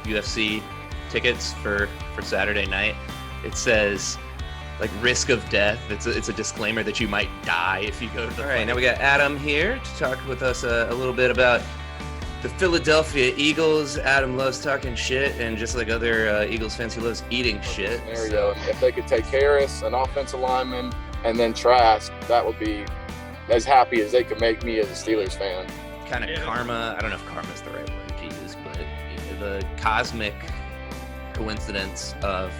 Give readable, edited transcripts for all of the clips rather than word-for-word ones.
UFC tickets for Saturday night. It says like risk of death. It's a disclaimer that you might die if you go to the fight. All right, now we got Adam here to talk with us a little bit about the Philadelphia Eagles. Adam loves talking shit, and just like other Eagles fans, he loves eating shit. Scenario. If they could take Harris, an offensive lineman, and then Trask, that would be as happy as they could make me as a Steelers fan. Kind of karma. I don't know if karma is the right word to use, but the cosmic coincidence of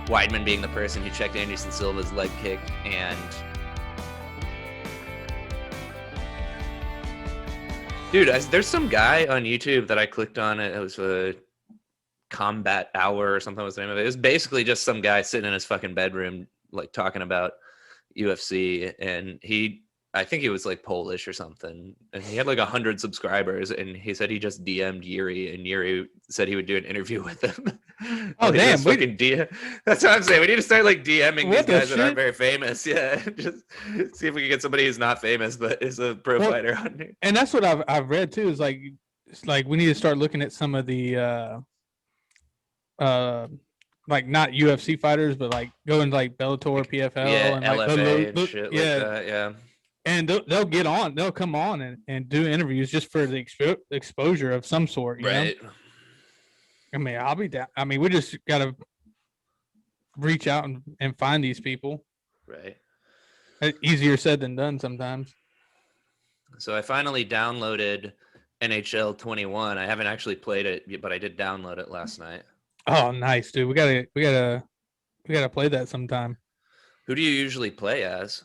Weidman being the person who checked Anderson Silva's leg kick and dude, there's some guy on YouTube that I clicked on. It was a Combat Hour or something was the name of it. It was basically just some guy sitting in his fucking bedroom like talking about UFC, and I think he was like Polish or something, and he had like 100 subscribers, and he said he just DM'd Yuri, and Yuri said he would do an interview with him. Oh, damn. That's what I'm saying. We need to start like DMing these guys that aren't very famous. Yeah, just see if we can get somebody who's not famous but is a pro fighter on here. And that's what I've read too. Is like it's like we need to start looking at some of the like not UFC fighters, but like going to like Bellator, PFL, and like LFA and shit like that. Yeah. And they'll get on. They'll come on and do interviews just for the exposure of some sort. You know? I mean, I'll be down. I mean, we just got to reach out and find these people. Right. Easier said than done sometimes. So I finally downloaded NHL 21. I haven't actually played it, but I did download it last night. Oh, nice, dude. We gotta play that sometime. Who do you usually play as?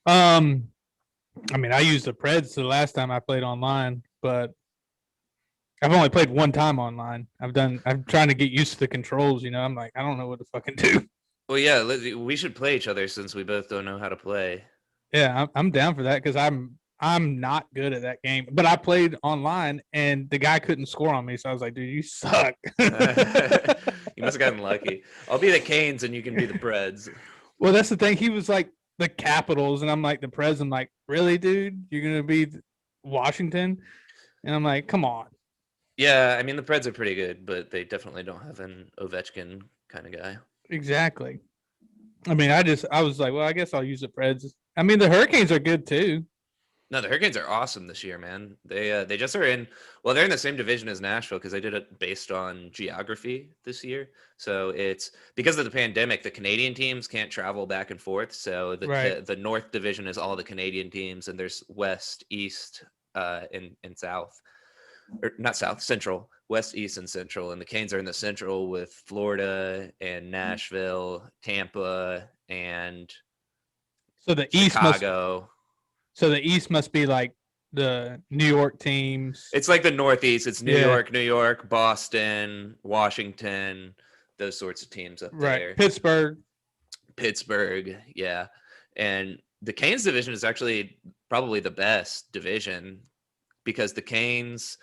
I mean, I used the Preds the last time I played online, but I've only played one time online. I'm trying to get used to the controls, you know. I'm like, I don't know what to fucking do. Well, yeah, we should play each other since we both don't know how to play. Yeah, I'm down for that because I'm not good at that game. But I played online and the guy couldn't score on me, so I was like, dude, you suck. You must have gotten lucky. I'll be the Canes and you can be the Preds. Well, that's the thing. He was like the Capitals, and I'm like the Preds. I'm like, really, dude? You're gonna be Washington? And I'm like, come on. Yeah, I mean the Preds are pretty good, but they definitely don't have an Ovechkin kind of guy. Exactly. I mean, I was like, well, I guess I'll use the Preds. I mean, the Hurricanes are good too. No, the Hurricanes are awesome this year, man. They just are in. Well, they're in the same division as Nashville because they did it based on geography this year. So it's because of the pandemic, the Canadian teams can't travel back and forth. So the North Division is all the Canadian teams, and there's West, East, and South, or not South, Central, West, East, and Central. And the Canes are in the Central with Florida and Nashville, Tampa, and so the Chicago. So the East must be like the New York teams. It's like the Northeast. It's New York, Boston, Washington, those sorts of teams up there. Pittsburgh, yeah. And the Canes division is actually probably the best division because the Canes,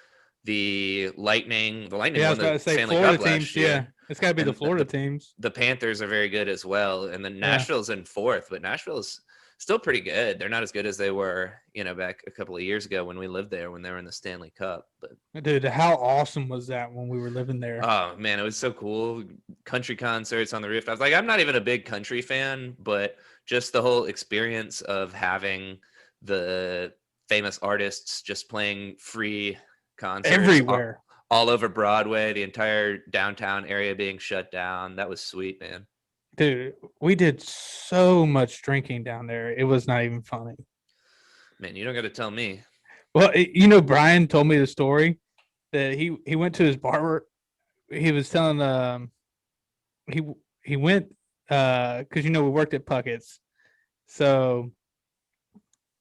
the Lightning won the Stanley Cup last year. Yeah, it's got to be the Florida teams. The Panthers are very good as well. And then Nashville's in fourth, but Nashville's still pretty good. They're not as good as they were, back a couple of years ago when we lived there, when they were in the Stanley Cup. But dude, how awesome was that when we were living there? Oh man, it was so cool. Country concerts on the roof. I was like, I'm not even a big country fan, but just the whole experience of having the famous artists just playing free concerts everywhere, all over Broadway, the entire downtown area being shut down. That was sweet, man. Dude, we did so much drinking down there. It was not even funny. Man, you don't got to tell me. Well, Brian told me the story that he went to his barber. He was telling he went because we worked at Puckett's, so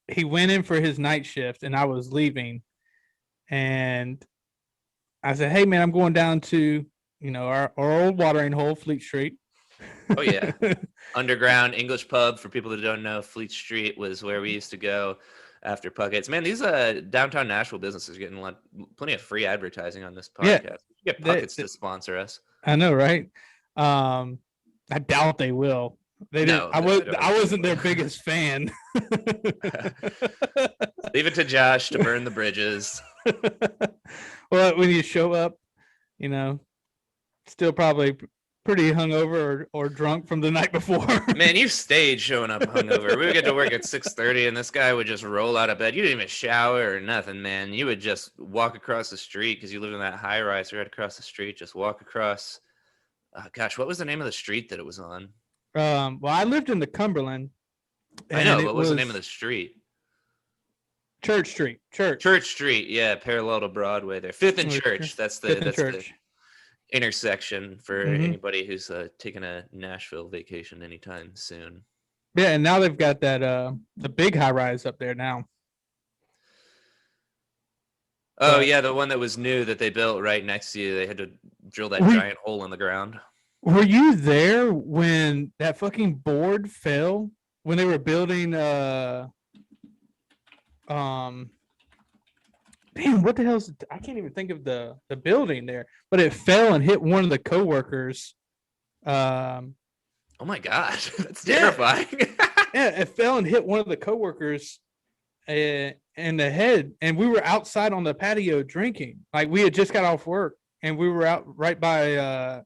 he went in for his night shift, and I was leaving, and I said, "Hey, man, I'm going down to our old watering hole, Fleet Street." Oh yeah, underground English pub. For people that don't know, Fleet Street was where we used to go after Puckett's. Man, these downtown Nashville businesses are getting plenty of free advertising on this podcast. Yeah, get Puckett's to sponsor us. I know, right? I doubt they will. They didn't. I wasn't their biggest fan. Leave it to Josh to burn the bridges. Well, when you show up, still probably pretty hungover or drunk from the night before. Man, you stayed showing up hungover. We would get to work at 6:30, and this guy would just roll out of bed. You didn't even shower or nothing, man. You would just walk across the street because you lived in that high rise right across the street. Just walk across. Gosh, what was the name of the street that it was on? Well, I lived in the Cumberland. I know, and but it what's the was name of the street? Church Street. Church Street, yeah, parallel to Broadway there. Fifth and Church. That's Fifth and the Church. intersection for Mhm. anybody who's taking a Nashville vacation anytime soon. Yeah, and now they've got that the big high rise up there now. Oh But- yeah, the one that was new that they built right next to you. They had to drill that We- giant hole in the ground. Were you there when that fucking board fell when they were building damn, what the hell's I can't even think of the building there, but it fell and hit one of the coworkers. Oh my god, that's Yeah. terrifying. Yeah, it fell and hit one of the coworkers in the head, and we were outside on the patio drinking. Like we had just got off work, and we were out right by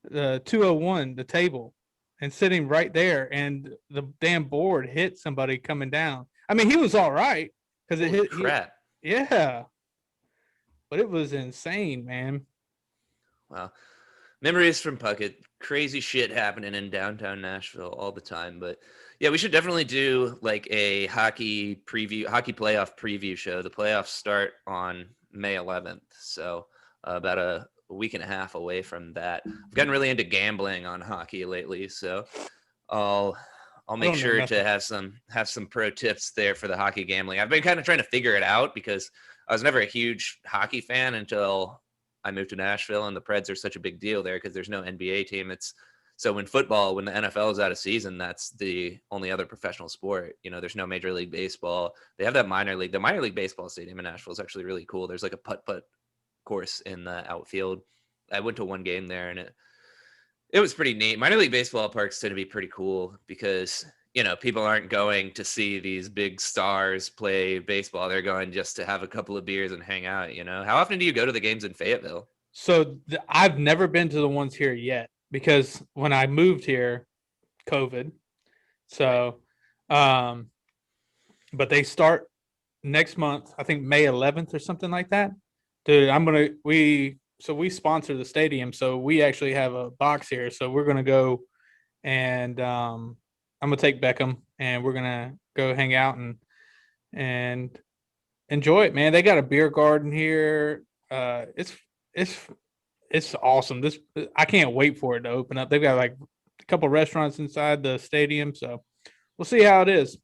the 201, the table, and sitting right there, and the damn board hit somebody coming down. I mean, he was all right because it Holy hit. crap. Yeah, but it was insane, man. Wow. Memories from Puckett. Crazy shit happening in downtown Nashville all the time. But yeah, we should definitely do like a hockey playoff preview show. The playoffs start on May 11th. So about a week and a half away from that. I've gotten really into gambling on hockey lately. So I'll make don't know sure nothing. to have some pro tips there for the hockey gambling. I've been kind of trying to figure it out because I was never a huge hockey fan until I moved to Nashville, and the Preds are such a big deal there because there's no NBA team. So in football, when the NFL is out of season, that's the only other professional sport. You know, there's no Major League Baseball. They have that minor league. The minor league baseball stadium in Nashville is actually really cool. There's like a putt-putt course in the outfield. I went to one game there, and it was pretty neat. Minor league baseball parks tend to be pretty cool because, you know, people aren't going to see these big stars play baseball. They're going just to have a couple of beers and hang out, you know? How often do you go to the games in Fayetteville? So I've never been to the ones here yet because when I moved here, COVID. So, but they start next month. I think May 11th or something like that. Dude, we sponsor the stadium, so we actually have a box here. So we're gonna go, and I'm gonna take Beckham, and we're gonna go hang out and enjoy it, man. They got a beer garden here. It's awesome. I can't wait for it to open up. They've got like a couple restaurants inside the stadium, so we'll see how it is.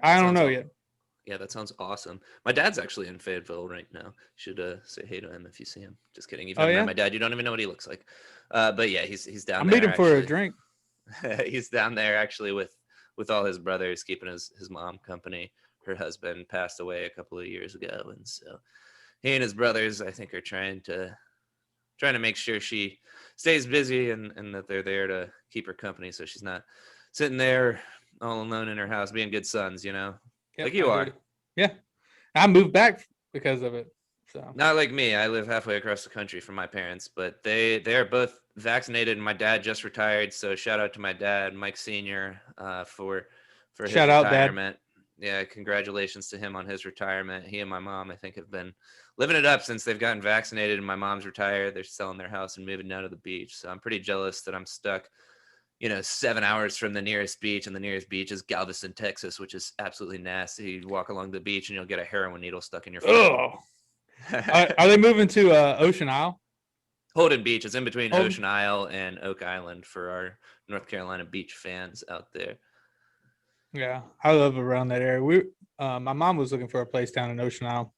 I don't know yet. Yeah, that sounds awesome. My dad's actually in Fayetteville right now. Should say hey to him if you see him. Just kidding. You've never met my dad. You don't even know what he looks like. But yeah, he's down I'll there. meet him for a drink. He's down there actually with all his brothers, keeping his mom company. Her husband passed away a couple of years ago, and so he and his brothers, I think, are trying to make sure she stays busy and that they're there to keep her company, so she's not sitting there all alone in her house being good sons, you know. Yep, like you are. Yeah. I moved back because of it. So Not like me. I live halfway across the country from my parents, but they are both vaccinated, and my dad just retired. So shout out to my dad, Mike Sr., for his Shout out, Dad. retirement. Yeah, congratulations to him on his retirement. He and my mom, I think, have been living it up since they've gotten vaccinated, and my mom's retired. They're selling their house and moving down to the beach. So I'm pretty jealous that I'm stuck, 7 hours from the nearest beach, and the nearest beach is Galveston, Texas, which is absolutely nasty. You walk along the beach and you'll get a heroin needle stuck in your foot. Oh, are they moving to Ocean Isle? Holden Beach is in between Holden? Ocean Isle and Oak Island for our North Carolina beach fans out there. Yeah, I love around that area. My mom was looking for a place down in Ocean Isle,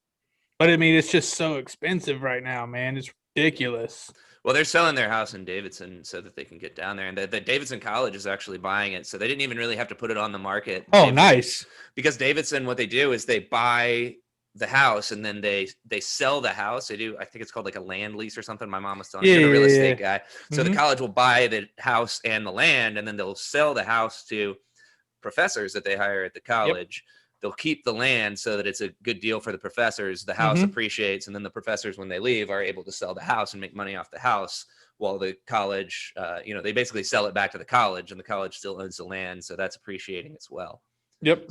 but I mean, it's just so expensive right now, man. It's ridiculous. Well, they're selling their house in Davidson so that they can get down there, and the Davidson College is actually buying it, so they didn't even really have to put it on the market. Oh, nice. Because Davidson, what they do is they buy the house and then they sell the house. They do, I think it's called like a land lease or something. My mom was telling me, you're a real estate guy. So the college will buy the house and the land, and then they'll sell the house to professors that they hire at the college. Yep. They'll keep the land so that it's a good deal for the professors. The house appreciates, and then the professors, when they leave, are able to sell the house and make money off the house while the college, they basically sell it back to the college, and the college still owns the land, so that's appreciating as well. Yep.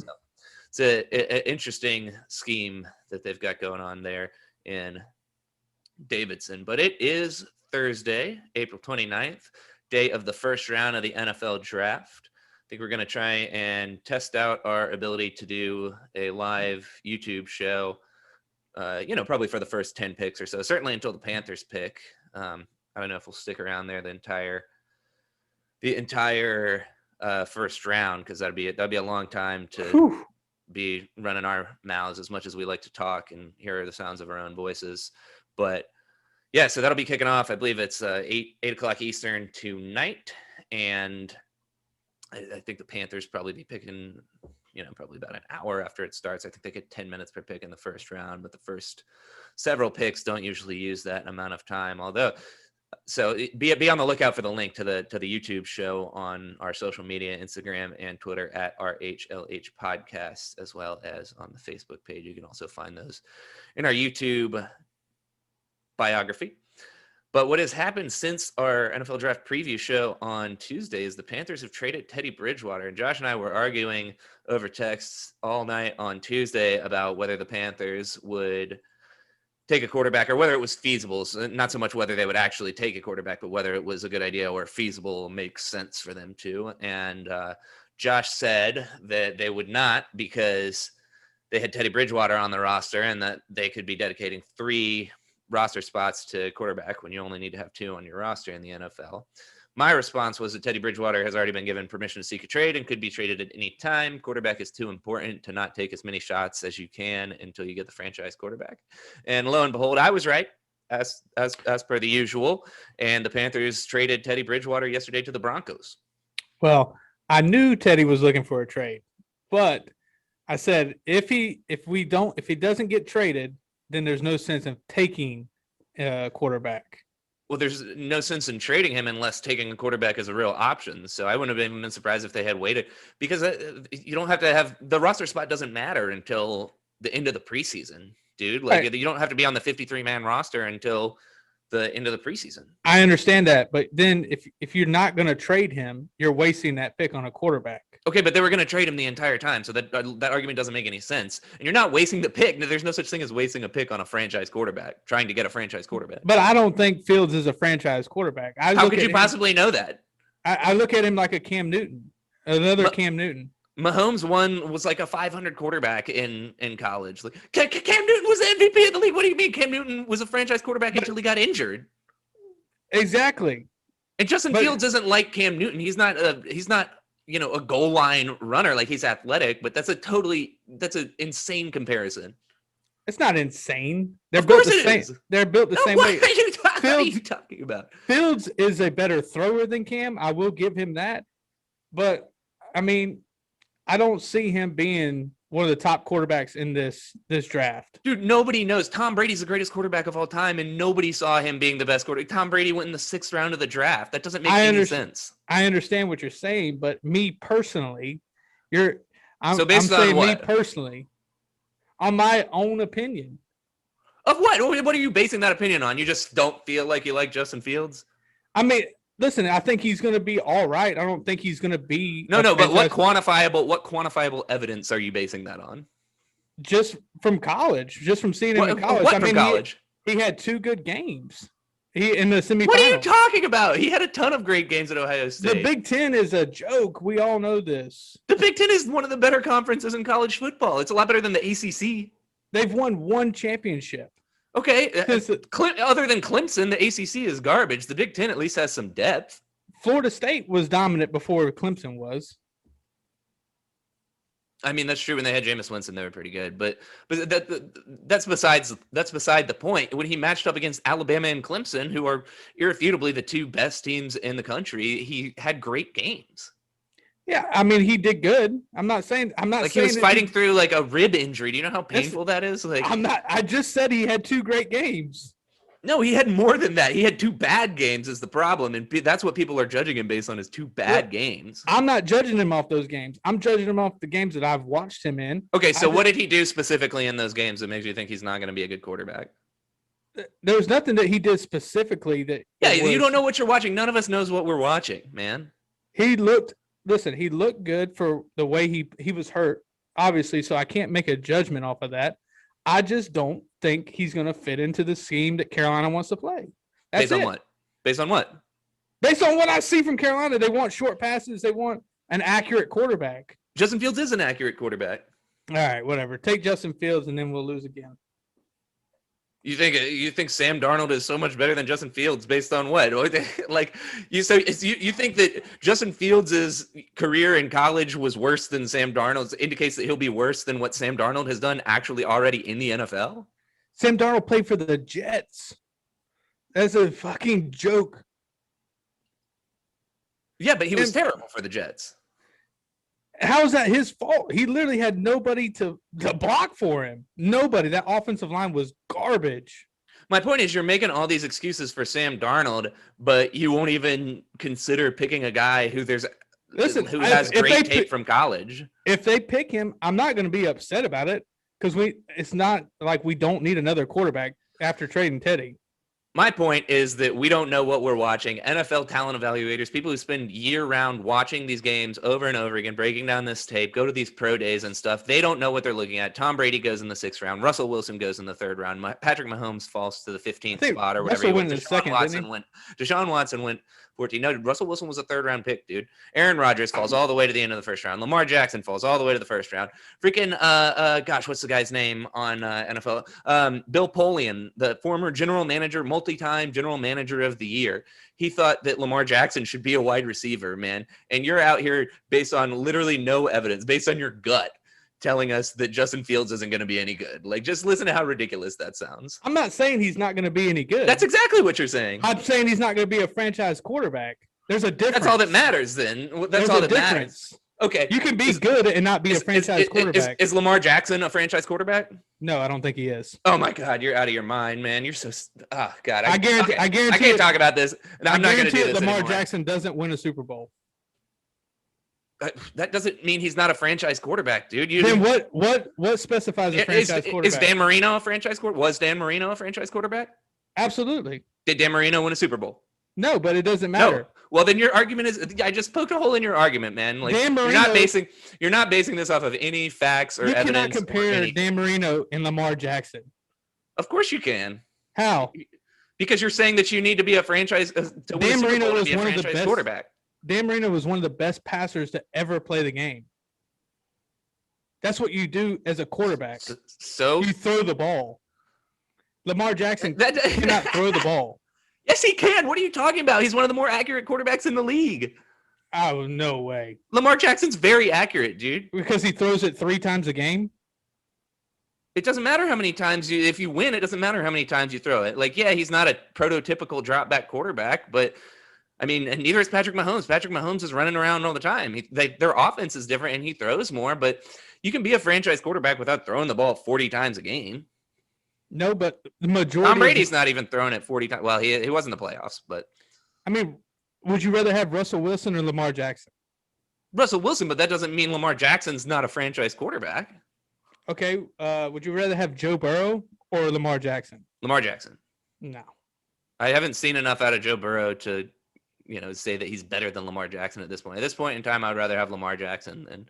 So it's an interesting scheme that they've got going on there in Davidson. But it is Thursday, April 29th, day of the first round of the NFL draft. I think we're going to try and test out our ability to do a live YouTube show, probably for the first 10 picks or so, certainly until the Panthers pick. I don't know if we'll stick around there the entire first round, because that'd be a long time to be running our mouths as much as we like to talk and hear the sounds of our own voices. But yeah, so that'll be kicking off. I believe it's 8 o'clock Eastern tonight, and I think the Panthers probably be picking, probably about an hour after it starts. I think they get 10 minutes per pick in the first round, but the first several picks don't usually use that amount of time. So be on the lookout for the link to the YouTube show on our social media, Instagram and Twitter at RHLH Podcast, as well as on the Facebook page. You can also find those in our YouTube biography. But what has happened since our NFL draft preview show on Tuesday is the Panthers have traded Teddy Bridgewater. And Josh and I were arguing over texts all night on Tuesday about whether the Panthers would take a quarterback or whether it was feasible. So not so much whether they would actually take a quarterback, but whether it was a good idea or feasible, makes sense for them to. And Josh said that they would not, because they had Teddy Bridgewater on the roster and that they could be dedicating 3 roster spots to quarterback when you only need to have 2 on your roster in the NFL. My response was that Teddy Bridgewater has already been given permission to seek a trade and could be traded at any time. Quarterback is too important to not take as many shots as you can until you get the franchise quarterback. And lo and behold, I was right, as per the usual. And the Panthers traded Teddy Bridgewater yesterday to the Broncos. Well, I knew Teddy was looking for a trade, but I said if he doesn't get traded, then there's no sense in taking a quarterback. Well, there's no sense in trading him unless taking a quarterback is a real option. So I wouldn't have been surprised if they had waited, because you don't have to have the roster spot doesn't matter until the end of the preseason, dude. Like right. You don't have to be on the 53-man roster until the end of the preseason. I understand that, but then if you're not going to trade him, you're wasting that pick on a quarterback. Okay, but they were going to trade him the entire time, so that argument doesn't make any sense. And you're not wasting the pick. There's no such thing as wasting a pick on a franchise quarterback, trying to get a franchise quarterback. But I don't think Fields is a franchise quarterback. How could you possibly know that? I look at him like a Cam Newton, Cam Newton. Mahomes was like a 500 quarterback in college. Like Cam Newton was the MVP of the league. What do you mean Cam Newton was a franchise quarterback until he got injured? Exactly. And Justin Fields isn't like Cam Newton. He's not a goal line runner. Like, he's athletic, but that's an insane comparison. It's not insane. They're built the same. They're built the same way. What are you talking about? Fields is a better thrower than Cam. I will give him that. But I mean, I don't see him being one of the top quarterbacks in this draft. Dude, nobody knows. Tom Brady's the greatest quarterback of all time, and nobody saw him being the best quarterback. Tom Brady went in the 6th round of the draft. That doesn't make any sense. I understand what you're saying, but me personally, I'm based on saying what? Me personally, on my own opinion. Of what? What are you basing that opinion on? You just don't feel like you like Justin Fields? I mean, listen, I think he's going to be all right. I don't think he's going to be. No, but what quantifiable evidence are you basing that on? Just from college, just from seeing him in college. What from college? He had 2 good games. He in the semifinals. What are you talking about? He had a ton of great games at Ohio State. The Big Ten is a joke. We all know this. The Big Ten is one of the better conferences in college football. It's a lot better than the ACC. They've won 1 championship. Okay, other than Clemson, the ACC is garbage. The Big Ten at least has some depth. Florida State was dominant before Clemson was. I mean, that's true. When they had Jameis Winston, they were pretty good. But that's beside the point. When he matched up against Alabama and Clemson, who are irrefutably the 2 best teams in the country, he had great games. Yeah, I mean, he did good. I'm not saying he was fighting through like a rib injury. Do you know how painful that is? Like, I just said he had 2 great games. No, he had more than that. He had 2 bad games is the problem, and that's what people are judging him based on, is 2 bad games. I'm not judging him off those games. I'm judging him off the games that I've watched him in. Okay, so what did he do specifically in those games that makes you think he's not going to be a good quarterback? There's nothing that he did specifically that. Yeah, you don't know what you're watching. None of us knows what we're watching, man. He looked good for the way he was hurt, obviously, so I can't make a judgment off of that. I just don't think he's going to fit into the scheme that Carolina wants to play. Based on what? Based on what? Based on what I see from Carolina, they want short passes. They want an accurate quarterback. Justin Fields is an accurate quarterback. All right, whatever. Take Justin Fields, and then we'll lose again. You think Sam Darnold is so much better than Justin Fields based on what? Like you think that Justin Fields' career in college was worse than Sam Darnold's, indicates that he'll be worse than what Sam Darnold has done actually already in the NFL? Sam Darnold played for the Jets. That's a fucking joke. Yeah, but he was terrible for the Jets. How is that his fault? He literally had nobody to block for him. Nobody. That offensive line was garbage. My point is, you're making all these excuses for Sam Darnold, but you won't even consider picking a guy who has great tape from college. If they pick him, I'm not going to be upset about it because it's not like we don't need another quarterback after trading Teddy. My point is that we don't know what we're watching. NFL talent evaluators, people who spend year-round watching these games over and over again, breaking down this tape, go to these pro days and stuff, they don't know what they're looking at. Tom Brady goes in the 6th round. Russell Wilson goes in the 3rd round. Patrick Mahomes falls to the 15th spot or whatever. Deshaun Watson went 14. No, Russell Wilson was a 3rd-round pick, dude. Aaron Rodgers falls all the way to the end of the 1st round. Lamar Jackson falls all the way to the 1st round. Freaking, what's the guy's name on NFL? Bill Polian, the former general manager, multi-time general manager of the year. He thought that Lamar Jackson should be a wide receiver, man. And you're out here based on literally no evidence, based on your gut, telling us that Justin Fields isn't going to be any good. Like, just listen to how ridiculous that sounds. I'm not saying he's not going to be any good. That's exactly what you're saying. I'm saying he's not going to be a franchise quarterback. There's a difference. That's all that matters then. That's all that matters. Okay. You can be good and not be a franchise quarterback. Is Lamar Jackson a franchise quarterback? No, I don't think he is. Oh my God, you're out of your mind, man. You're so God. I guarantee I can't talk about this. I'm not going to do this Lamar anymore. Jackson doesn't win a Super Bowl. That doesn't mean he's not a franchise quarterback, dude. Then what specifies a franchise quarterback? Is Dan Marino a franchise quarterback? Was Dan Marino a franchise quarterback? Absolutely. Did Dan Marino win a Super Bowl? No, but it doesn't matter. No. Well, then your argument is I just poked a hole in your argument, man. Like Dan Marino, you're not basing this off of any facts or evidence. You cannot compare Dan Marino and Lamar Jackson. Of course you can. How? Because you're saying that you need to be a franchise to win a Super Bowl to be a franchise quarterback. Dan Marino was one of the best passers to ever play the game. That's what you do as a quarterback. So you throw the ball. Lamar Jackson cannot throw the ball. Yes, he can. What are you talking about? He's one of the more accurate quarterbacks in the league. Oh, no way. Lamar Jackson's very accurate, dude. Because he throws it 3 times a game? It doesn't matter how many times if you win, it doesn't matter how many times you throw it. Like, yeah, he's not a prototypical drop back quarterback, but I mean, and neither is Patrick Mahomes. Patrick Mahomes is running around all the time. Their offense is different and he throws more, but you can be a franchise quarterback without throwing the ball 40 times a game. No, but the majority. Tom Brady's not even throwing it 40 times. Well, he was in the playoffs, but I mean, would you rather have Russell Wilson or Lamar Jackson? Russell Wilson, but that doesn't mean Lamar Jackson's not a franchise quarterback. Okay, would you rather have Joe Burrow or Lamar Jackson? Lamar Jackson. No. I haven't seen enough out of Joe Burrow to, say that he's better than Lamar Jackson at this point. At this point in time, I'd rather have Lamar Jackson than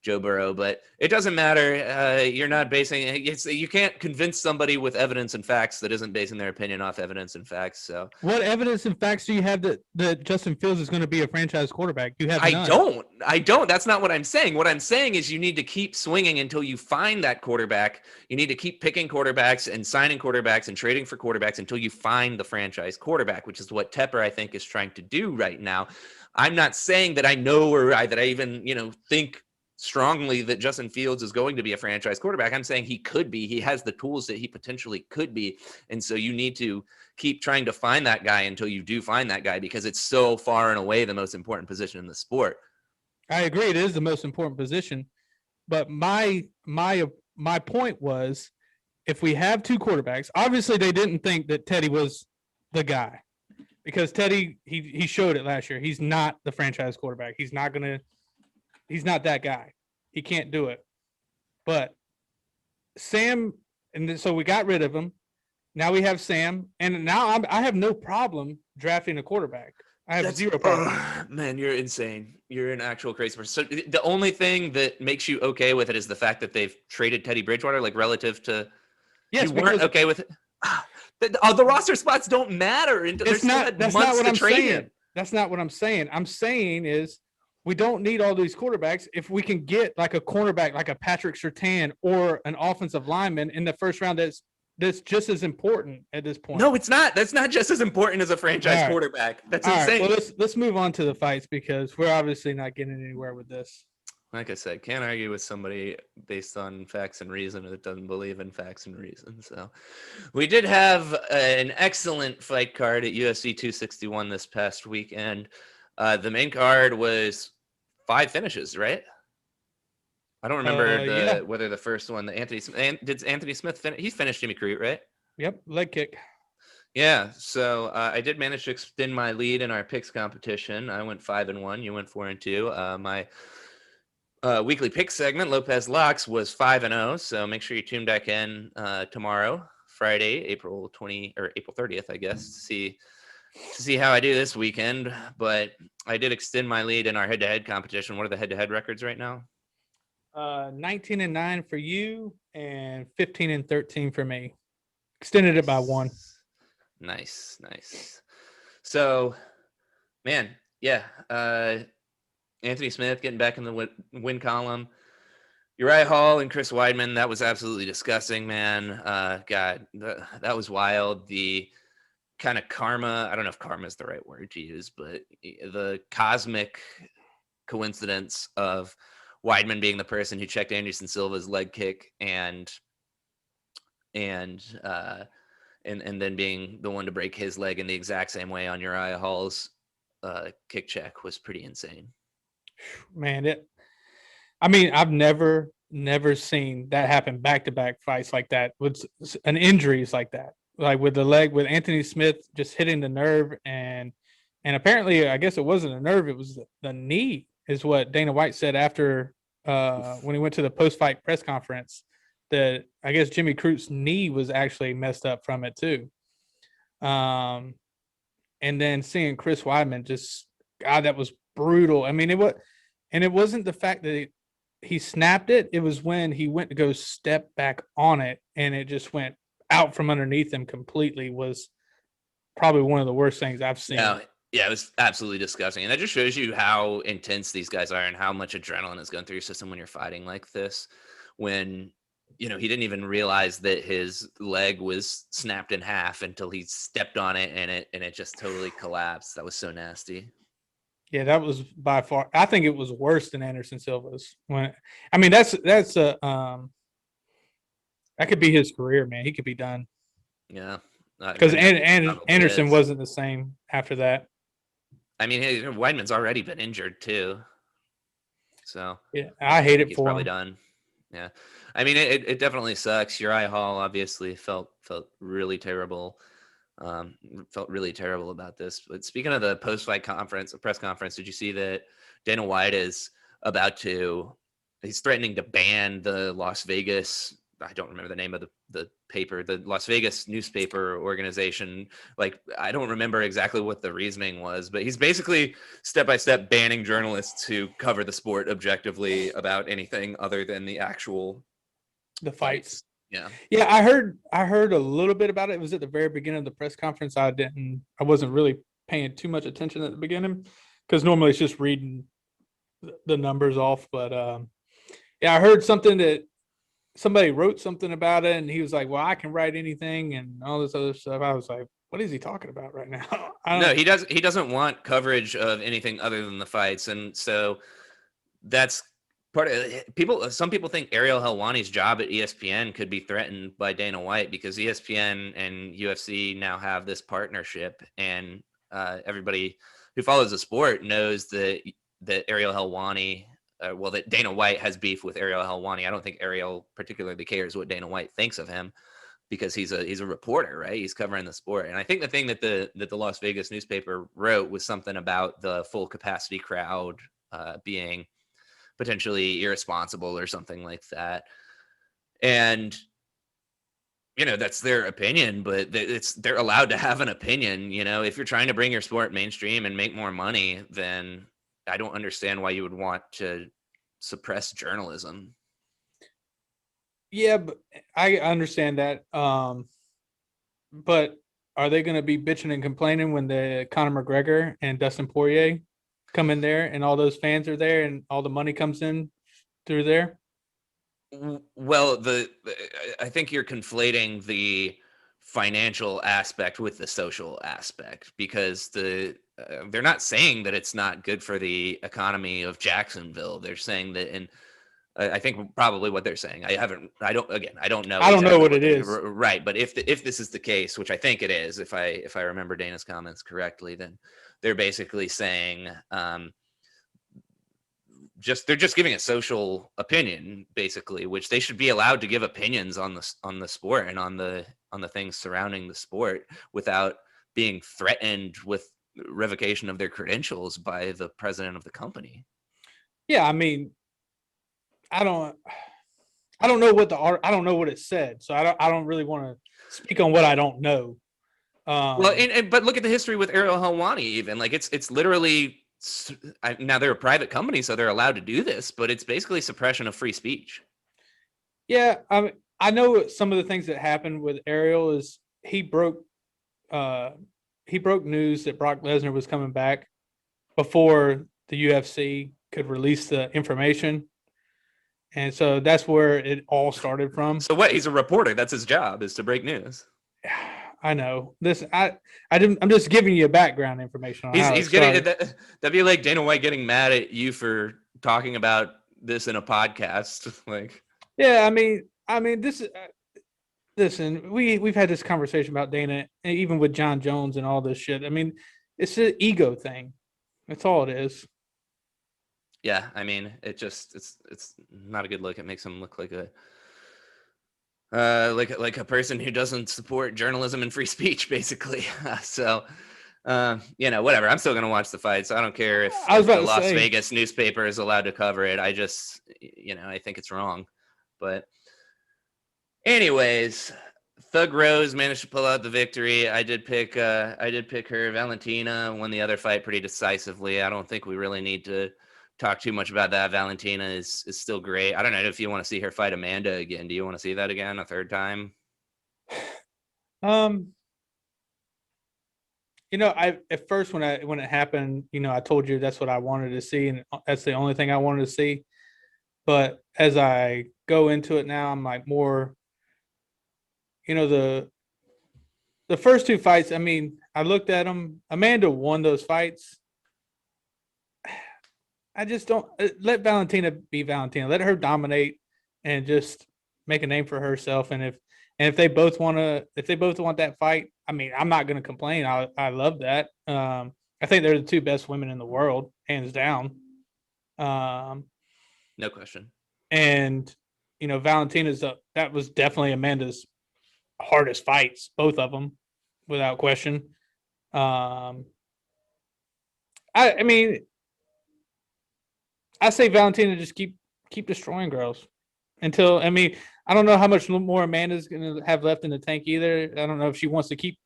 Joe Burrow, but it doesn't matter. You're not basing you can't convince somebody with evidence and facts that isn't basing their opinion off evidence and facts. So what evidence and facts do you have that Justin Fields is going to be a franchise quarterback? You have none. I don't. That's not what I'm saying. What I'm saying is you need to keep swinging until you find that quarterback. You need to keep picking quarterbacks and signing quarterbacks and trading for quarterbacks until you find the franchise quarterback, which is what Tepper, I think, is trying to do right now. I'm not saying that I know or that I even, think strongly that Justin Fields is going to be a franchise quarterback. I'm saying he could be. He has the tools that he potentially could be. And so you need to keep trying to find that guy until you do find that guy, because it's so far and away the most important position in the sport. I agree. It is the most important position. But my point was, if we have 2 quarterbacks, obviously they didn't think that Teddy was the guy, because Teddy, he showed it last year. He's not the franchise quarterback. He's not that guy. He can't do it. But Sam, and so we got rid of him. Now we have Sam, and now I have no problem drafting a quarterback. I have zero problem. Man, you're insane. You're an actual crazy person. So the only thing that makes you okay with it is the fact that they've traded Teddy Bridgewater, like relative to Yes, you weren't okay with it. The roster spots don't matter. It's not. That's not what I'm saying. Him. That's not what I'm saying. I'm saying is we don't need all these quarterbacks if we can get like a cornerback, like a Patrick Surtain or an offensive lineman in the first round. That's just as important at this point. No, it's not. That's not just as important as a franchise quarterback. That's insane. Right, well, let's move on to the fights because we're obviously not getting anywhere with this. Like I said, can't argue with somebody based on facts and reason that doesn't believe in facts and reason. So we did have an excellent fight card at UFC 261 this past weekend. The main card was 5 finishes, right? I don't remember whether the first one, did Anthony Smith finish? He finished Jimmy Crute, right? Yep, leg kick. Yeah, so I did manage to extend my lead in our picks competition. I went 5-1. You went 4-2. My weekly pick segment, Lopez Locks, was 5-0. So make sure you tune back in tomorrow, Friday, April 30th, I guess, to see how I do this weekend. But I did extend my lead in our head-to-head competition. What are the head-to-head records right now? 19-9 for you and 15-13 for me. Extended it by 1. Nice. So, man, yeah. Anthony Smith getting back in the win column. Uriah Hall and Chris Weidman, that was absolutely disgusting, man. God, that was wild. The kind of karma, I don't know if karma is the right word to use, but the cosmic coincidence of Weidman being the person who checked Anderson Silva's leg kick and then being the one to break his leg in the exact same way on Uriah Hall's kick check was pretty insane. Man, I've never seen that happen back-to-back fights like that with an injuries like that, like with the leg, with Anthony Smith just hitting the nerve, and apparently I guess it wasn't a nerve, it was the knee, is what Dana White said after when he went to the post-fight press conference, that I guess Jimmy Crute's knee was actually messed up from it too. And then seeing Chris Weidman, just God, that was brutal. I mean, it wasn't the fact that he snapped it. It was when he went to go step back on it and it just went out from underneath him completely. Was probably one of the worst things I've seen. Yeah, it was absolutely disgusting. And that just shows you how intense these guys are and how much adrenaline is going through your system when you're fighting like this. When, he didn't even realize that his leg was snapped in half until he stepped on it and it just totally collapsed. That was so nasty. Yeah, that was by far. I think it was worse than Anderson Silva's. That's that could be his career, man. He could be done. Yeah, because Anderson wasn't the same after that. I mean, Weidman's already been injured too, so yeah, I hate it he's for probably him. Done. Yeah, I mean, it definitely sucks. Uriah Hall obviously felt really terrible. Felt really terrible about this. But speaking of the post-fight press conference, did you see that Dana White is he's threatening to ban the Las Vegas, I don't remember the name of the paper, the Las Vegas newspaper organization. Like, I don't remember exactly what the reasoning was, but he's basically step-by-step banning journalists who cover the sport objectively about anything other than the fights. Yeah. I heard a little bit about it. It was at the very beginning of the press conference. I wasn't really paying too much attention at the beginning because normally it's just reading the numbers off. But I heard something that somebody wrote something about it, and he was like, "Well, I can write anything," and all this other stuff. I was like, "What is he talking about right now?" No, he doesn't want coverage of anything other than the fights, and so that's part of people. Some people think Ariel Helwani's job at ESPN could be threatened by Dana White because ESPN and UFC now have this partnership, and everybody who follows the sport knows that Ariel Helwani, that Dana White has beef with Ariel Helwani. I don't think Ariel particularly cares what Dana White thinks of him because he's a reporter, right? He's covering the sport, and I think the thing that the Las Vegas newspaper wrote was something about the full capacity crowd being potentially irresponsible or something like that. And that's their opinion, but they're allowed to have an opinion. If you're trying to bring your sport mainstream and make more money, then I don't understand why you would want to suppress journalism. Yeah, but I understand that. But are they going to be bitching and complaining when the Conor McGregor and Dustin Poirier come in there and all those fans are there and all the money comes in through there? Well, I think you're conflating the financial aspect with the social aspect, because they're not saying that it's not good for the economy of Jacksonville. They're saying that, and I think probably what they're saying. I don't know. I don't know exactly what it is. Right, but if this is the case, which I think it is, if I remember Dana's comments correctly, then they're basically saying they're just giving a social opinion, basically, which they should be allowed to give opinions on the sport and on the things surrounding the sport without being threatened with revocation of their credentials by the president of the company. Yeah, I mean, I don't know what I don't know what it said, so I don't really want to speak on what I don't know. Well, but look at the history with Ariel Helwani. Even like it's literally now they're a private company, so they're allowed to do this, but it's basically suppression of free speech. Yeah, I know some of the things that happened with Ariel is he broke news that Brock Lesnar was coming back before the UFC could release the information. And so that's where it all started from. So what? He's a reporter. That's his job, is to break news. I know this. I'm just giving you background information on he's getting that'd be like Dana White getting mad at you for talking about this in a podcast. Like, yeah, I mean, this is. Listen, we've had this conversation about Dana, even with John Jones and all this shit. I mean, it's an ego thing. That's all it is. Yeah, I mean, it's not a good look. It makes him look like a person who doesn't support journalism and free speech, basically. So, whatever. I'm still gonna watch the fight, so I don't care if the Las Vegas newspaper is allowed to cover it. I just, I think it's wrong. But anyways, Thug Rose managed to pull out the victory. I did pick her. Valentina won the other fight pretty decisively. I don't think we really need to talk too much about that. Valentina is still great. I don't know if you want to see her fight Amanda again. Do you want to see that again a third time? At first when it happened, I told you that's what I wanted to see, and that's the only thing I wanted to see. But as I go into it now, I'm like more, the first two fights. I mean, I looked at them. Amanda won those fights. I just don't let Valentina be Valentina. Let her dominate and just make a name for herself. And if they both want that fight, I mean, I'm not going to complain. I love that. I think they're the two best women in the world, hands down. No question. And Valentina's that was definitely Amanda's hardest fights, both of them, without question. I mean, I say Valentina just keep destroying girls until, I mean, I don't know how much more Amanda's going to have left in the tank either. I don't know if she wants to keep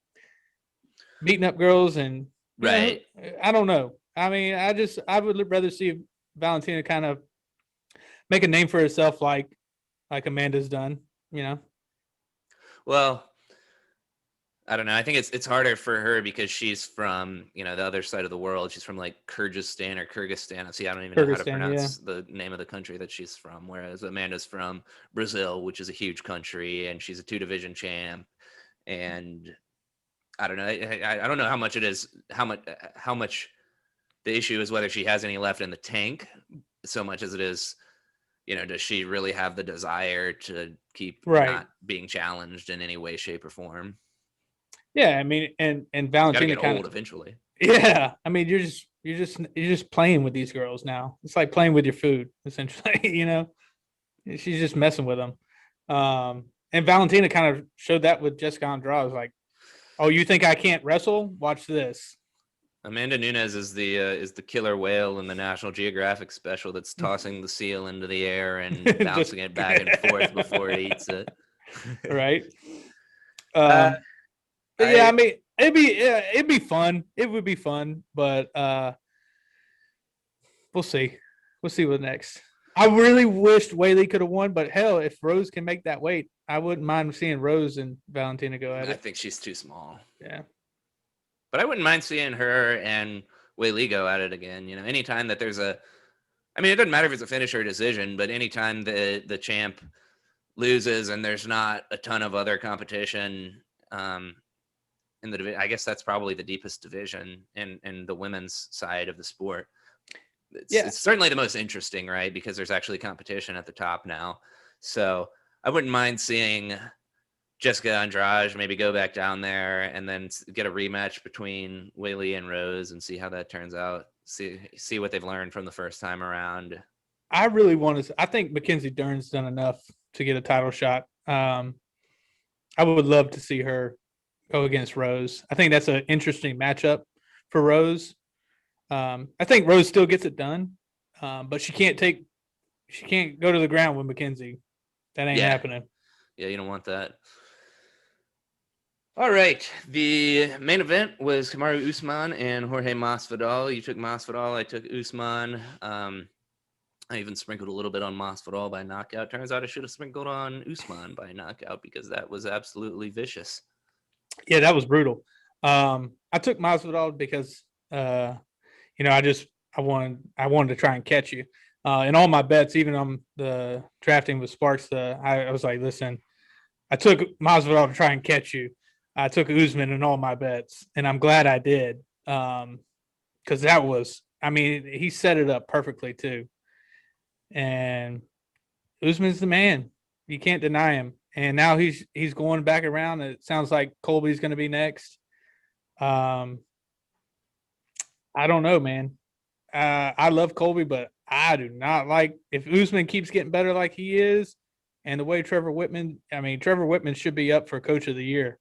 beating up girls and right. I don't know. I mean, I would rather see Valentina kind of make a name for herself like Amanda's done, Well, I don't know. I think it's harder for her because she's from, the other side of the world. She's from like Kyrgyzstan or Kyrgyzstan. See, I don't even know how to pronounce the name of the country that she's from. Whereas Amanda's from Brazil, which is a huge country, and she's a 2-division champ. And I don't know. I don't know how much it is, how much the issue is whether she has any left in the tank, so much as it is, does she really have the desire to keep not being challenged in any way, shape, or form? Yeah, I mean, and Valentina kind of old eventually. Yeah, I mean, you're just playing with these girls now. It's like playing with your food, essentially. She's just messing with them. And Valentina kind of showed that with Jessica Andrade. I was like, oh, you think I can't wrestle? Watch this. Amanda Nunes is the killer whale in the National Geographic special that's tossing the seal into the air and bouncing it back and forth before it eats it. Right. But yeah, I mean, it'd be fun. It would be fun, but we'll see. We'll see what next. I really wished Whaley could have won, but hell, if Rose can make that weight, I wouldn't mind seeing Rose and Valentina go at I it. think she's too small. Yeah. But I wouldn't mind seeing her and Whaley go at it again. You know, anytime that there's a, I mean, it doesn't matter if it's a finish or a decision, but anytime the champ loses and there's not a ton of other competition in the division, I guess that's probably the deepest division in the women's side of the sport. It's certainly the most interesting, right? Because there's actually competition at the top now. So I wouldn't mind seeing Jessica Andrade maybe go back down there and then get a rematch between Whaley and Rose and see how that turns out. See what they've learned from the first time around. I really want to. I think Mackenzie Dern's done enough to get a title shot. I would love to see her go against Rose. I think that's an interesting matchup for Rose. I think Rose still gets it done, but she can't go to the ground with Mackenzie. That ain't happening. Yeah, you don't want that. All right. The main event was Kamaru Usman and Jorge Masvidal. You took Masvidal. I took Usman. I even sprinkled a little bit on Masvidal by knockout. Turns out I should have sprinkled on Usman by knockout because that was absolutely vicious. Yeah, that was brutal. I took Masvidal because I wanted to try and catch you. In all my bets, even on the drafting with Sparks, I was like, listen, I took Masvidal to try and catch you. I took Usman in all my bets, and I'm glad I did. Because that was, I mean, he set it up perfectly too. And Usman's the man. You can't deny him. And now he's going back around. It sounds like Colby's going to be next. I don't know, man. I love Colby, but I do not like if Usman keeps getting better like he is, and the way Trevor Whitman should be up for Coach of the Year.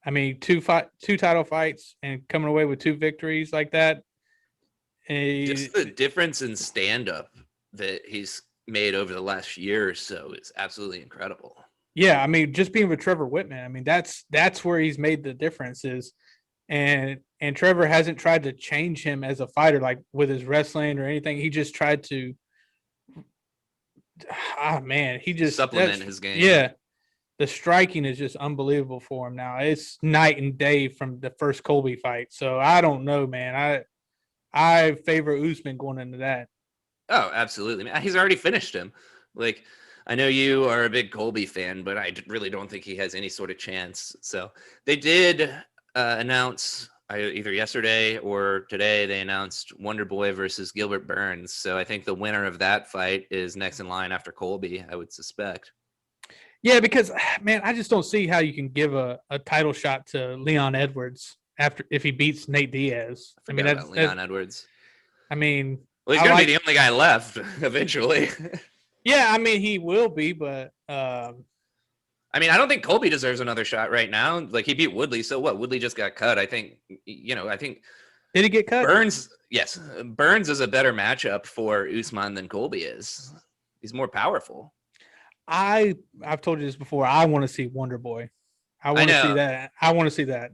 I mean, two title fights and coming away with 2 victories like that. Just the difference in stand-up that he's made over the last year or so is absolutely incredible. Yeah, I mean, just being with Trevor Whitman, I mean, that's where he's made the differences. And Trevor hasn't tried to change him as a fighter, like with his wrestling or anything. He just tried to, he just supplement his game. Yeah, the striking is just unbelievable for him now. It's night and day from the first Colby fight. So I don't know, man. I favor Usman going into that. Oh, absolutely. He's already finished him. Like, I know you are a big Colby fan, but I really don't think he has any sort of chance. So they did announce either yesterday or today, they announced Wonder Boy versus Gilbert Burns. So I think the winner of that fight is next in line after Colby, I would suspect. Yeah, because, man, I just don't see how you can give a title shot to Leon Edwards if he beats Nate Diaz. I mean, that's Leon Edwards. I mean, well, he's going to be the only guy left eventually. Yeah, I mean, he will be, but I mean, I don't think Colby deserves another shot right now. Like, he beat Woodley, so what? Woodley just got cut. I think did he get cut? Yes. Burns is a better matchup for Usman than Colby is. He's more powerful. I've told you this before. I want to see Wonder Boy. I want to see that. I want to see that.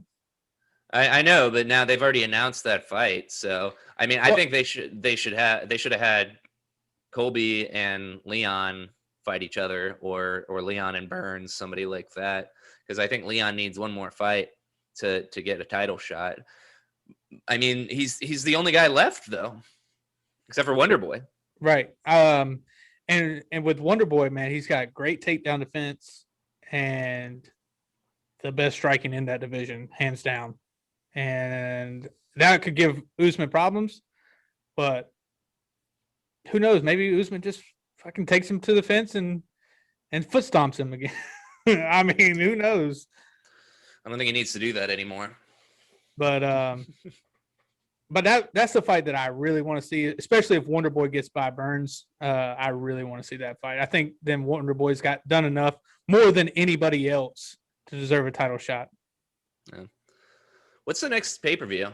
I know, but now they've already announced that fight. So I mean, I think they should have had Colby and Leon fight each other, or Leon and Burns, somebody like that, because I think Leon needs one more fight to get a title shot. I mean, he's the only guy left though, except for Wonder Boy. Right. And with Wonder Boy, man, he's got great takedown defense and the best striking in that division, hands down. And that could give Usman problems, but who knows? Maybe Usman just fucking takes him to the fence and foot stomps him again. I mean, who knows? I don't think he needs to do that anymore. But that's the fight that I really want to see, especially if Wonder Boy gets by Burns. I really want to see that fight. I think then Wonder Boy's got done enough, more than anybody else, to deserve a title shot. Yeah. What's the next pay-per-view?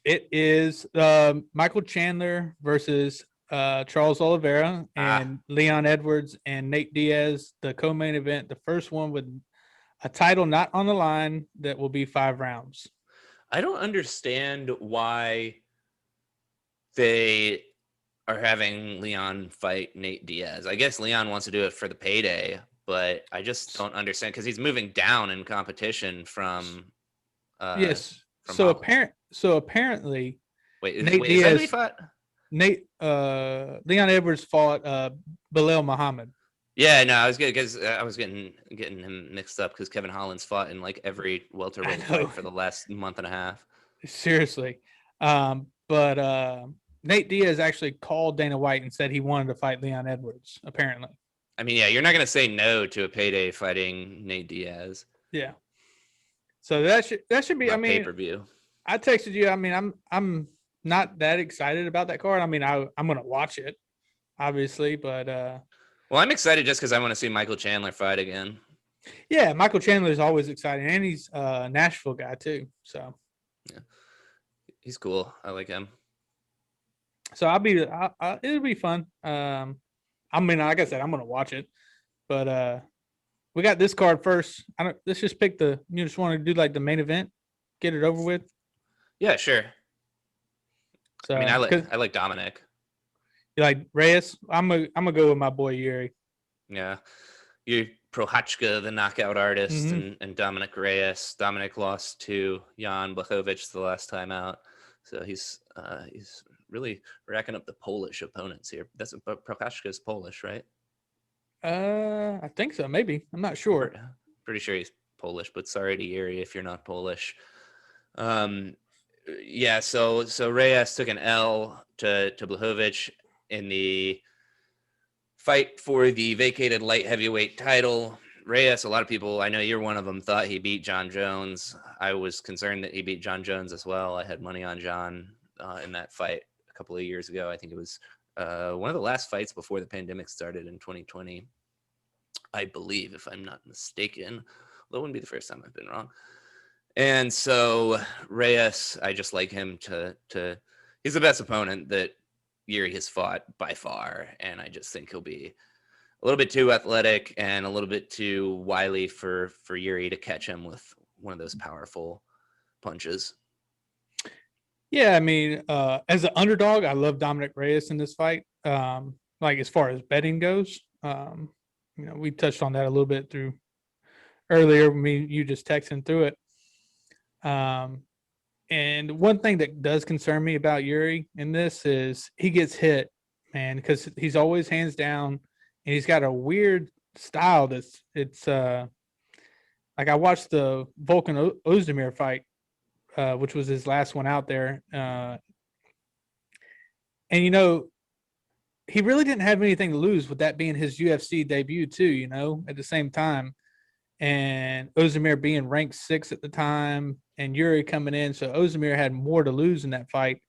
It is Michael Chandler versus Charles Oliveira and Leon Edwards and Nate Diaz, the co-main event. The first one with a title not on the line that will be 5 rounds. I don't understand why they are having Leon fight Nate Diaz. I guess Leon wants to do it for the payday, but I just don't understand because he's moving down in competition from Yes. from So Holland. apparently Wait, Nate is that who he Diaz fought? Leon Edwards fought Bilal Muhammad. Yeah, no, I was good because I was getting him mixed up because Kevin Holland's fought in like every welterweight fight for the last month and a half. Seriously. But Nate Diaz actually called Dana White and said he wanted to fight Leon Edwards, apparently. I mean, yeah, you're not gonna say no to a payday fighting Nate Diaz. Yeah. So that should be. I mean, pay-per-view. I texted you. I mean, I'm not that excited about that card. I mean, I'm gonna watch it, obviously, but well, I'm excited just because I want to see Michael Chandler fight again. Yeah, Michael Chandler is always exciting, and he's a Nashville guy too. So yeah, he's cool. I like him. So it'll be fun. I mean, like I said, I'm gonna watch it, but we got this card first. Let's just pick you just want to do like the main event, get it over with. Yeah, sure. So I mean, I like Dominic. You like Reyes? I'm gonna go with my boy Yuri. Yeah, you Prochazka, the knockout artist, and Dominic Reyes. Dominic lost to Jan Blachowicz the last time out, so he's really racking up the Polish opponents here. That's Prochazka's Polish, right? I think so. Maybe I'm not sure. Pretty sure he's Polish, but sorry to Yuri if you're not Polish. Yeah. So Reyes took an L to Blachowicz in the fight for the vacated light heavyweight title. Reyes, a lot of people, I know you're one of them, thought he beat John Jones. I was concerned that he beat John Jones as well. I had money on John in that fight a couple of years ago. I think it was one of the last fights before the pandemic started in 2020, I believe, if I'm not mistaken. That wouldn't be the first time I've been wrong. And so Reyes, I just like him to he's the best opponent that Yuri has fought by far, and I just think he'll be a little bit too athletic and a little bit too wily for Yuri to catch him with one of those powerful punches. Yeah, I mean, as an underdog, I love Dominic Reyes in this fight. Like as far as betting goes, we touched on that a little bit through earlier. You just texting through it. And one thing that does concern me about Yuri in this is he gets hit, man, because he's always hands down, and he's got a weird style it's like I watched the Volkan Ozdemir fight, which was his last one out there. And he really didn't have anything to lose with that being his UFC debut too, at the same time. And Ozdemir being ranked 6 at the time and Yuri coming in. So Ozdemir had more to lose in that fight.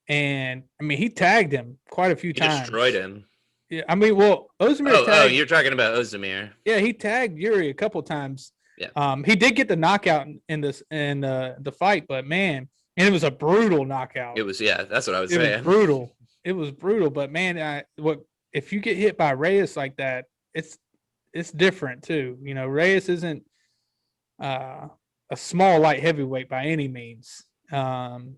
And I mean, he tagged him quite a few times. Destroyed him. Yeah. I mean, well, Ozdemir tagged. You're talking about Ozdemir. Yeah. He tagged Yuri a couple times. Yeah. He did get the knockout in the fight, but man, and it was a brutal knockout. It was, yeah, that's what I was saying. It was brutal. It was brutal, but man, if you get hit by Reyes like that, it's different too. Reyes isn't a small light heavyweight by any means. And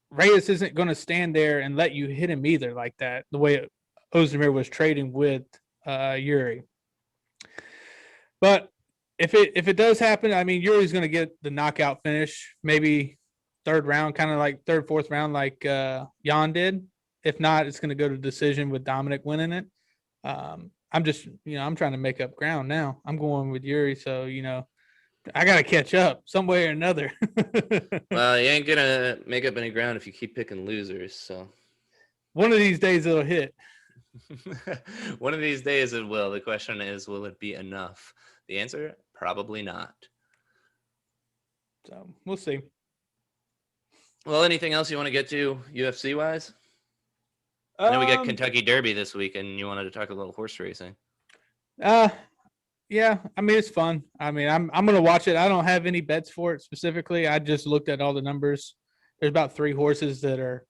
Reyes isn't going to stand there and let you hit him either like that, the way Ozdemir was trading with Yuri. But if it does happen, I mean, Yuri's going to get the knockout finish, maybe third round, kind of like third, fourth round, like Jan did. If not, it's going to go to decision with Dominic winning it. I'm just, I'm trying to make up ground now. I'm going with Yuri, so I got to catch up some way or another. Well, you ain't gonna make up any ground if you keep picking losers. So one of these days it'll hit. One of these days it will. The question is, will it be enough? The answer, probably not. So we'll see. Well, anything else you want to get to UFC wise? I know we got Kentucky Derby this week, and you wanted to talk a little horse racing. Yeah. I mean, it's fun. I mean, I'm gonna watch it. I don't have any bets for it specifically. I just looked at all the numbers. There's about 3 horses that are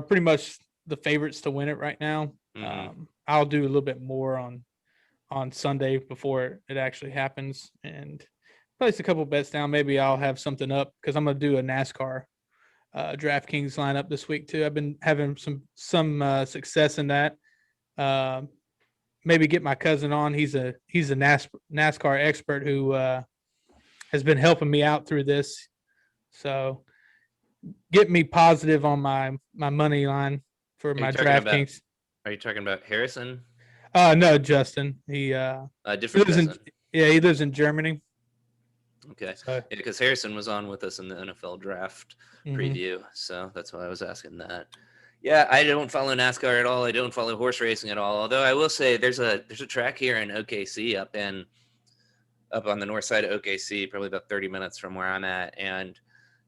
pretty much the favorites to win it right now. Mhm. I'll do a little bit more on Sunday before it actually happens and place a couple bets down. Maybe I'll have something up because I'm gonna do a NASCAR DraftKings lineup this week too. I've been having some success in that. Uh, Maybe get my cousin on. He's a NASCAR expert who has been helping me out through this. So get me positive on my money line for Are you my talking about? DraftKings. Are you talking about Harrison? No, Justin. He Different lives in cousin. he lives in Germany. Okay. So Yeah, because Harrison was on with us in the NFL draft mhm. preview, so that's why I was asking that. Yeah, I don't follow NASCAR at all. I don't follow horse racing at all. Although I will say there's a track here in OKC up on the north side of OKC, probably about 30 minutes from where I'm at, and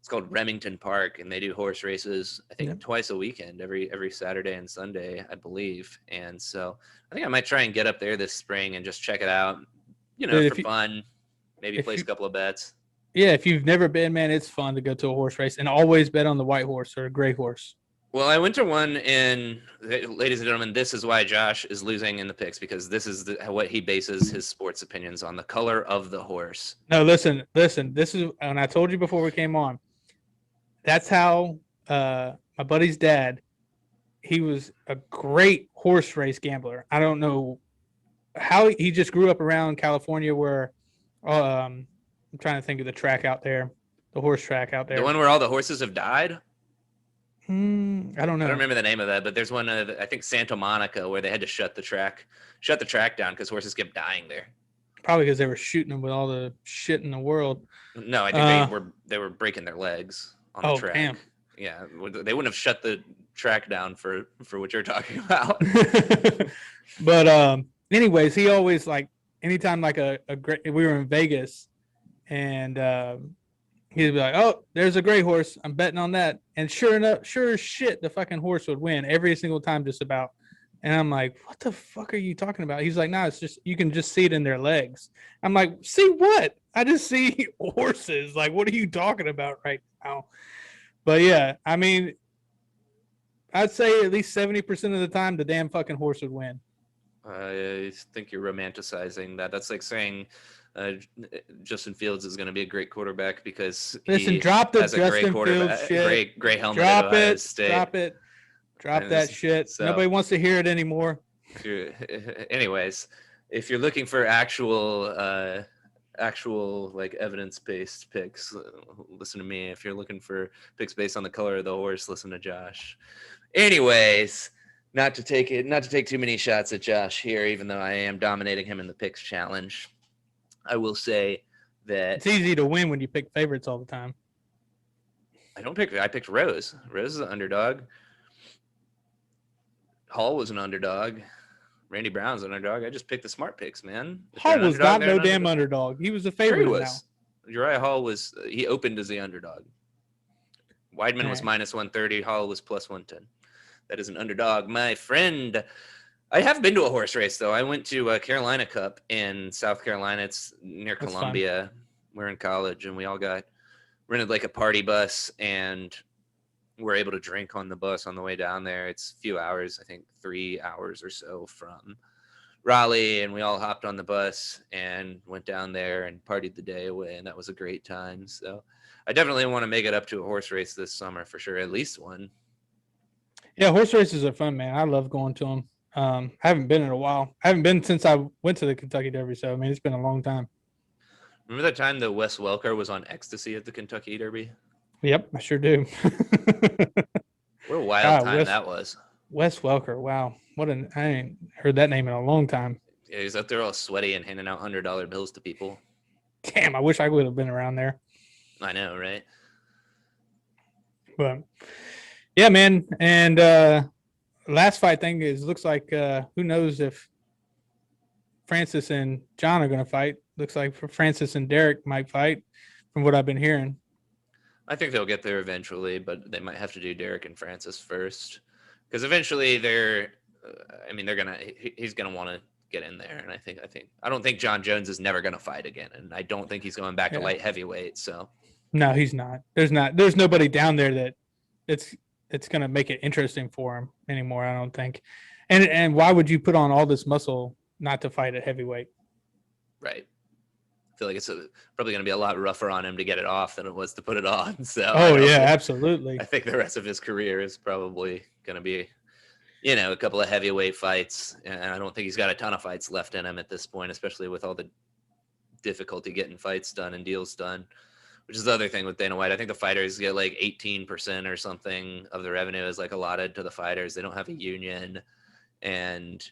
it's called Remington Park, and they do horse races, I think Yep. twice a weekend, every Saturday and Sunday, I believe. And so I think I might try and get up there this spring and just check it out, Dude, for fun. Maybe if place you a couple of bets. yeah, if you've never been, man, it's fun to go to a horse race and always bet on the white horse or a gray horse. Well, I went to one, and ladies and gentlemen, this is why Josh is losing in the picks, because this is what he bases his sports opinions on: the color of the horse. No, listen. This is, and I told you before we came on. That's how my buddy's dad. He was a great horse race gambler. I don't know how he just grew up around California, where I'm trying to think of the track out there, the horse track out there. The one where all the horses have died? I don't know. I don't remember the name of that, but there's one, I think Santa Monica, where they had to shut the track down because horses kept dying there. Probably because they were shooting them with all the shit in the world. No, I think they were breaking their legs on the track. Damn. Yeah, they wouldn't have shut the track down for what you're talking about. But anyways, he always anytime a great, we were in Vegas and he'd be like, "Oh, there's a gray horse. I'm betting on that." And sure as shit, the fucking horse would win every single time, just about. And I'm like, "What the fuck are you talking about?" He's like, "No, it's just you can just see it in their legs." I'm like, "See what? I just see horses. Like, what are you talking about right now?" But yeah, I mean, I'd say at least 70% of the time, the damn fucking horse would win. I think you're romanticizing that. That's like saying Justin Fields is going to be a great quarterback because Listen, he drop the has a Justin great quarterback, Fields shit. great helmet Drop at Ohio it. State. Drop And that shit. so- Nobody wants to hear it anymore. Anyways, if you're looking for actual like evidence-based picks, listen to me. If you're looking for picks based on the color of the horse, listen to Josh. Anyways, not to take too many shots at Josh here, even though I am dominating him in the picks challenge. I will say that It's easy to win when you pick favorites all the time. I picked Rose. Rose is an underdog. Hall was an underdog. Randy Brown's an underdog. I just picked the smart picks, man. Hall was not no damn underdog. He was a Sure favorite he now. was. Uriah Hall he opened as the underdog. Weidman was Right. -130. Hall was +110. That is an underdog, my friend. I have been to a horse race, though. I went to Carolina Cup in South Carolina. It's near That's Columbia. We're in college, and we all got rented like a party bus, and we're able to drink on the bus on the way down there. It's a few hours, I think 3 hours or so from Raleigh, and we all hopped on the bus and went down there and partied the day away, and that was a great time. So I definitely want to make it up to a horse race this summer for sure, at least one. Yeah, horse races are fun, man. I love going to them. I haven't been in a while. I haven't been since I went to the Kentucky Derby, so I mean it's been a long time. Remember that time that Wes Welker was on ecstasy at the Kentucky Derby? Yep, I sure do. What a wild God, time that was. Wes Welker, wow. I ain't heard that name in a long time. Yeah, he was out there all sweaty and handing out $100 bills to people. Damn, I wish I would have been around there. I know, right? But yeah, man. And last fight thing looks like who knows if Francis and John are going to fight. Looks like Francis and Derek might fight from what I've been hearing. I think they'll get there eventually, but they might have to do Derek and Francis first, because eventually he's gonna want to get in there, and I don't think John Jones is never gonna fight again, and I don't think he's going back to light heavyweight. So no, he's not. There's nobody down there that it's it's going to make it interesting for him anymore. I don't think. And why would you put on all this muscle not to fight at heavyweight? Right. I feel like it's probably going to be a lot rougher on him to get it off than it was to put it on. So Oh yeah, absolutely. I think the rest of his career is probably going to be, a couple of heavyweight fights. And I don't think he's got a ton of fights left in him at this point, especially with all the difficulty getting fights done and deals done, which is the other thing with Dana White. I think the fighters get like 18% or something of the revenue is like allotted to the fighters. They don't have a union, and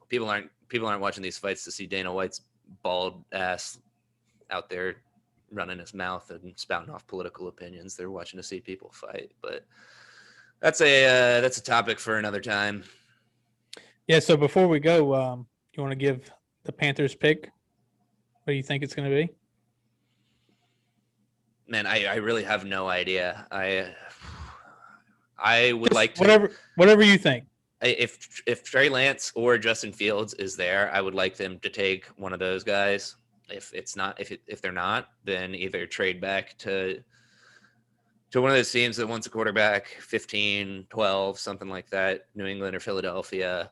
people aren't watching these fights to see Dana White's bald ass out there running his mouth and spouting off political opinions. They're watching to see people fight. But that's a topic for another time. Yeah. So before we go, you want to give the Panthers pick? What do you think it's going to be? Man, I really have no idea. I would like to whatever you think. If Trey Lance or Justin Fields is there, I would like them to take one of those guys. If they're not, then either trade back to one of those teams that wants a quarterback, 15, 12, something like that, New England or Philadelphia,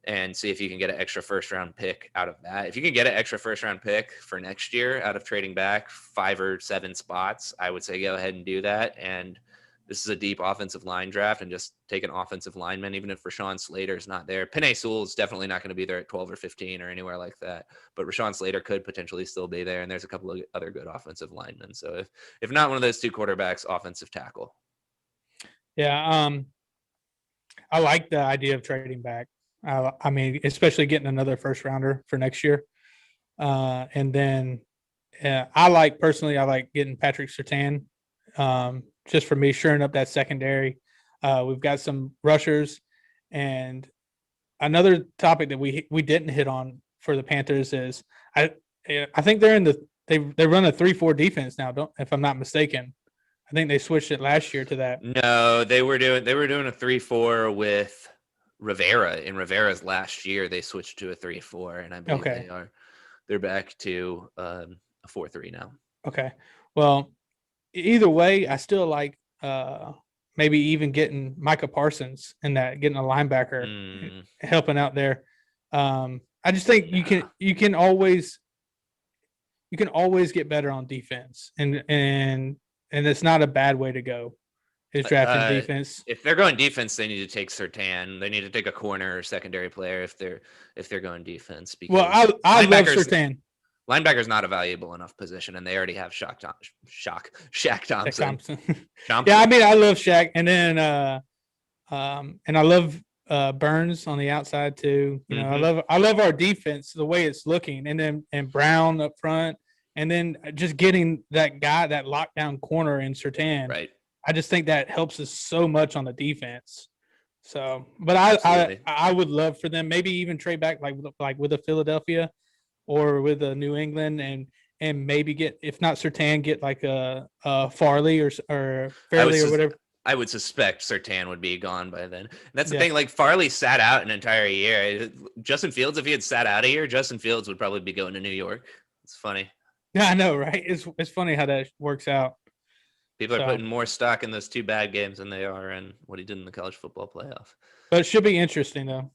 and see if you can get an extra first-round pick out of that. If you can get an extra first-round pick for next year out of trading back 5 or 7 spots, I would say go ahead and do that. And this is a deep offensive line draft, and just take an offensive lineman, even if Rashawn Slater is not there. Penei Sewell is definitely not going to be there at 12 or 15 or anywhere like that, but Rashawn Slater could potentially still be there, and there's a couple of other good offensive linemen. So if not one of those two quarterbacks, offensive tackle. Yeah, I like the idea of trading back. I mean, especially getting another first rounder for next year. And then I like getting Patrick Surtain, just for me, shoring up that secondary. We've got some rushers, and another topic that we didn't hit on for the Panthers is I think they run a 3-4 defense now. If I'm not mistaken, I think they switched it last year to that. No, they were doing a 3-4 with Rivera. In Rivera's last year, they switched to a 3-4, and I believe they're back to a 4-3 now. Okay. Well, either way, I still like maybe even getting Micah Parsons and getting a linebacker helping out there. I just think you can always get better on defense, and it's not a bad way to go. Is drafting defense. If they're going defense, they need to take Surtain. They need to take a corner or secondary player if they're going defense. Because I love Surtain. Linebacker's not a valuable enough position, and they already have Shaq Thompson. Yeah, I mean, I love Shaq, and then and I love Burns on the outside too. You know, I love our defense, the way it's looking, and Brown up front, and then just getting that guy, that lockdown corner in Surtain. Right. I just think that helps us so much on the defense. So, but I would love for them maybe even trade back like with a Philadelphia or with a New England, and maybe get, if not Surtain, get like a Farley or Fairley or whatever. I would suspect Surtain would be gone by then. And that's the thing. Like, Farley sat out an entire year. Justin Fields, if he had sat out a year, Justin Fields would probably be going to New York. It's funny. Yeah, I know, right? It's funny how that works out. People are putting more stock in those 2 bad games than they are in what he did in the college football playoff. But it should be interesting, though.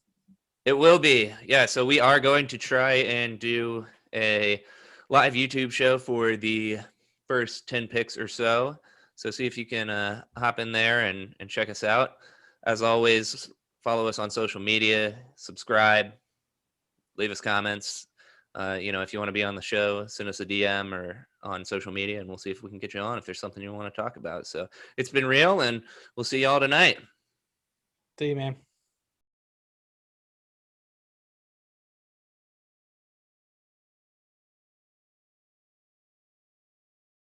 It will be. Yeah, so we are going to try and do a live YouTube show for the first 10 picks or so. So see if you can hop in there and check us out. As always, follow us on social media, subscribe, leave us comments. If you want to be on the show, send us a DM or on social media, and we'll see if we can get you on if there's something you want to talk about. So it's been real, and we'll see y'all tonight. See you, man.